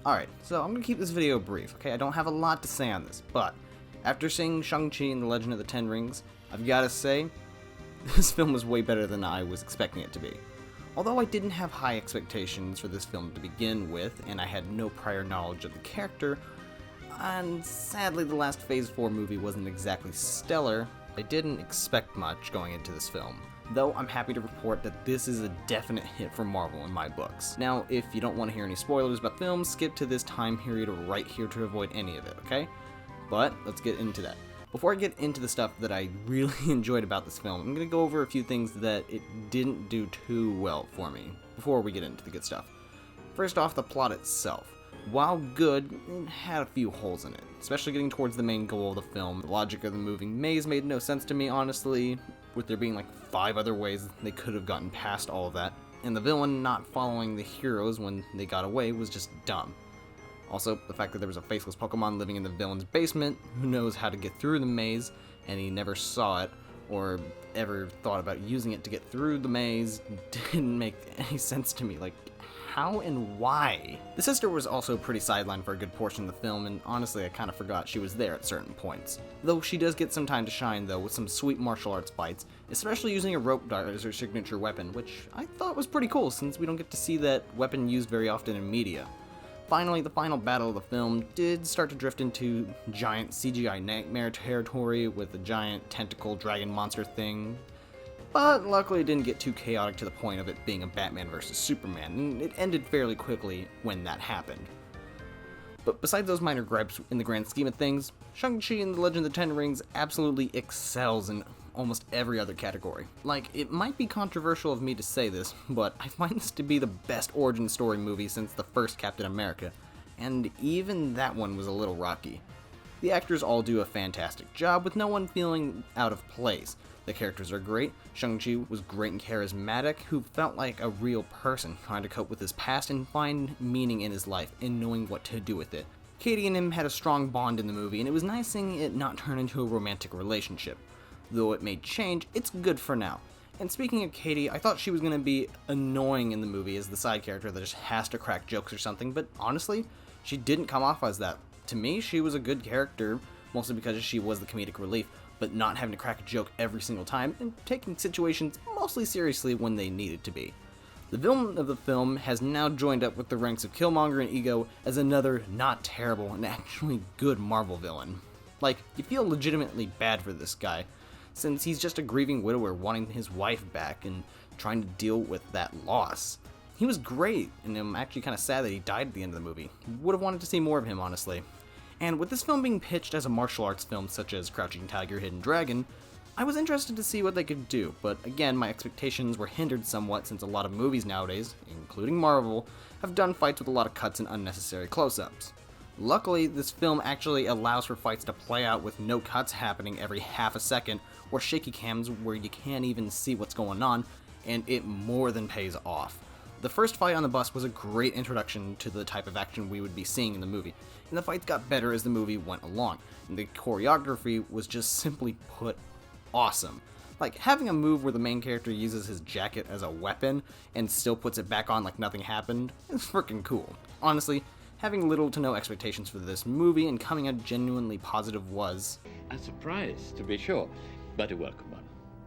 Alright, so I'm gonna keep this video brief, okay? I don't have a lot to say on this, but after seeing Shang-Chi and the Legend of the Ten Rings, I've gotta say, this film was way better than I was expecting it to be. Although I didn't have high expectations for this film to begin with, and I had no prior knowledge of the character, and sadly the last Phase 4 movie wasn't exactly stellar, I didn't expect much going into this film. Though I'm happy to report that this is a definite hit for Marvel in my books. Now, if you don't want to hear any spoilers about films, skip to this time period right here to avoid any of it, okay? But let's get into that. Before I get into the stuff that I really enjoyed about this film, I'm going to go over a few things that it didn't do too well for me, before we get into the good stuff. First off, the plot itself. While good, it had a few holes in it, especially getting towards the main goal of the film. The logic of the moving maze made no sense to me, honestly, with there being like 5 other ways they could have gotten past all of that, and the villain not following the heroes when they got away was just dumb. Also, the fact that there was a faceless Pokemon living in the villain's basement, who knows how to get through the maze, and he never saw it, or ever thought about using it to get through the maze, didn't make any sense to me. Like, how and why? The sister was also pretty sidelined for a good portion of the film, and honestly I kind of forgot she was there at certain points. Though she does get some time to shine though, with some sweet martial arts fights, especially using a rope dart as her signature weapon, which I thought was pretty cool since we don't get to see that weapon used very often in media. Finally, the final battle of the film did start to drift into giant CGI nightmare territory with a giant tentacle dragon monster thing. But luckily it didn't get too chaotic to the point of it being a Batman vs. Superman, and it ended fairly quickly when that happened. But besides those minor gripes in the grand scheme of things, Shang-Chi and the Legend of the Ten Rings absolutely excels in almost every other category. Like, it might be controversial of me to say this, but I find this to be the best origin story movie since the first Captain America, and even that one was a little rocky. The actors all do a fantastic job, with no one feeling out of place. The characters are great. Shang-Chi was great and charismatic, who felt like a real person, trying to cope with his past and find meaning in his life, and knowing what to do with it. Katie and him had a strong bond in the movie, and it was nice seeing it not turn into a romantic relationship. Though it may change, it's good for now. And speaking of Katie, I thought she was going to be annoying in the movie as the side character that just has to crack jokes or something, but honestly, she didn't come off as that. To me, she was a good character, mostly because she was the comedic relief, but not having to crack a joke every single time, and taking situations mostly seriously when they needed to be. The villain of the film has now joined up with the ranks of Killmonger and Ego as another not terrible and actually good Marvel villain. Like, you feel legitimately bad for this guy, since he's just a grieving widower wanting his wife back and trying to deal with that loss. He was great, and I'm actually kind of sad that he died at the end of the movie. Would have wanted to see more of him, honestly. And with this film being pitched as a martial arts film such as Crouching Tiger, Hidden Dragon, I was interested to see what they could do, but again, my expectations were hindered somewhat since a lot of movies nowadays, including Marvel, have done fights with a lot of cuts and unnecessary close-ups. Luckily, this film actually allows for fights to play out with no cuts happening every half a second, or shaky cams where you can't even see what's going on, and it more than pays off. The first fight on the bus was a great introduction to the type of action we would be seeing in the movie, and the fights got better as the movie went along, and the choreography was just simply put awesome. Like, having a move where the main character uses his jacket as a weapon and still puts it back on like nothing happened is freaking cool. Honestly, having little to no expectations for this movie and coming out genuinely positive was a surprise, to be sure, but a welcome one.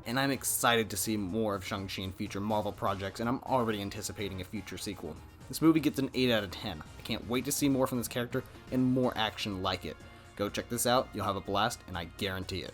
And I'm excited to see more of Shang-Chi in future Marvel projects, and I'm already anticipating a future sequel. This movie gets an 8 out of 10. I can't wait to see more from this character and more action like it. Go check this out, you'll have a blast, and I guarantee it.